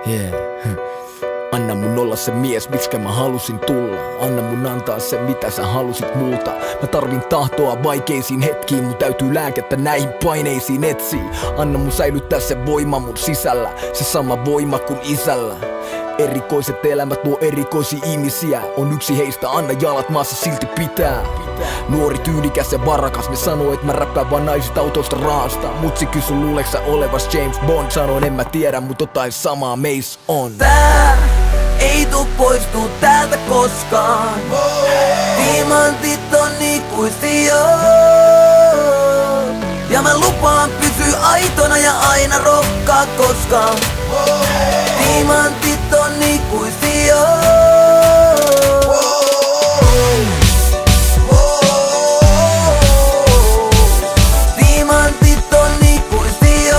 Yeah. Anna mun olla se mies, miksikä mä halusin tulla. Anna mun antaa se, mitä sä halusit multa. Mä tarvin tahtoa vaikeisiin hetkiin, mun täytyy lääkettä näihin paineisiin etsiä. Anna mun säilyttää se voima mun sisällä, se sama voima kuin isällä. Erikoiset elämät luo erikoisia ihmisiä, on yksi heistä, anna jalat maassa silti pitää. Nuori, tyylikäs ja varakas, ne sanoo, et mä räppään vaan naisista autoista raasta. Mutsi kysy, luuleeks sä olevas James Bond? Sanoin, en mä tiedä, mut jotain samaa meis on. Tää ei tuu poistuu täältä koskaan. Diamantit on ikuisia. Ja mä lupaan pysyä aitona ja aina rokkaa koskaan. Diamantit on ikuisia. Diamantit on ikuisia.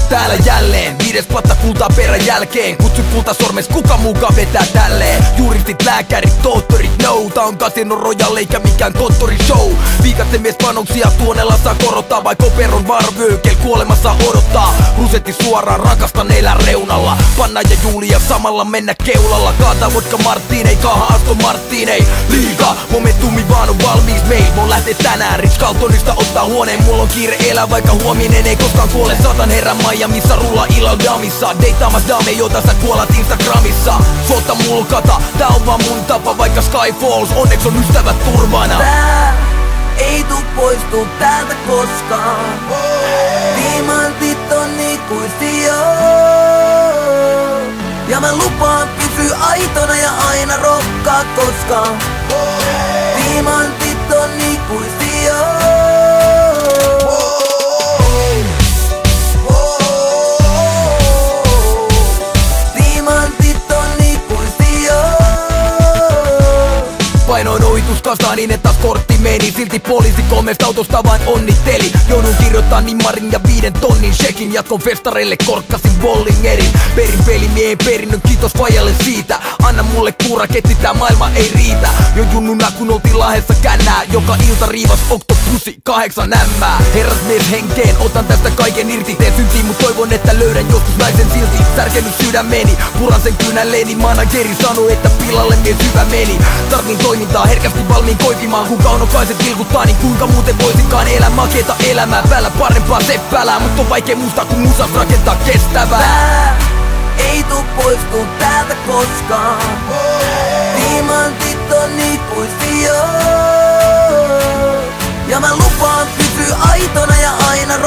Täällä jälleen, 5 platta kultaa perän jälkeen. Kutsu kulta sormes, kuka mukaan vetää tälleen? Juristit, lääkärit, tohtorit, no. Tää on Casino Royale eikä mikään konttorishow. Viikatte mies panoksia tuonella saa korottaa, vai koperon varvöökel kuolemassa odottaa. Rusetti suoraan, rakastan elää reunalla. Panna ja Julia samalla mennä keulalla. Kaata vodka Martinei, kaha Aston Martinei. Liiga, momentumi vaan on valmiis meil. Mun lähtee tänään Rich Carltonista ottaa huoneen. Mulla on kiire elää, vaikka huominen ei koskaan kuole. Satan herran Miamissa, rulla illal damissa. Deitaamas dame, jota sä kuolat Instagramissa. Suotta mulkata, tää on vaan mun tapa, vaikka Sky Falls, onneks on ystävät turvana. Tää ei tuu poistuu täältä koskaan. Diamantit on ikuisia. Ja mä lupaan pysyä aitona ja aina rokkaa koskaan. Diamantit on ikuisia. Painoin ohituskastaa niin, että kortti meni. Silti poliisi 3 autosta vain onnitteli. Joudun kirjoittaa nimmarin ja 5 tonnin shekin. Jatkon festareille, korkkasin Bollingerin. Perin pelimiehen perinnön, kiitos fajalle siitä. Anna mulle kuuraketti, tää maailma ei riitä. Jo junnuna kun oltiin Lahdessa kännää. Joka ilta riivas Octopussy 8 ämmää. Herrasmies henkeen, otan tästä kaiken irti. Teen syntiin, mut toivon, että löydän joskus naisen silti. Särkenyt sydämeni, puran sen kynälleeni. Manageri sanoi, että pilalle mies hyvä meni. Tarvin toimintaa, herkästi valmiin koipimaan. Kun kaunokaiset vilkuttaa, niin kuinka muuten voisinkaan elää makeeta elämää. Päällä parempaa seppälää, mut on vaikea muistaa kun musas rakentaa kestävää. Tää ei tuu poistuu täältä koskaan. Diamantit on ikuisia. Ja mä lupaan pysyä aitona ja aina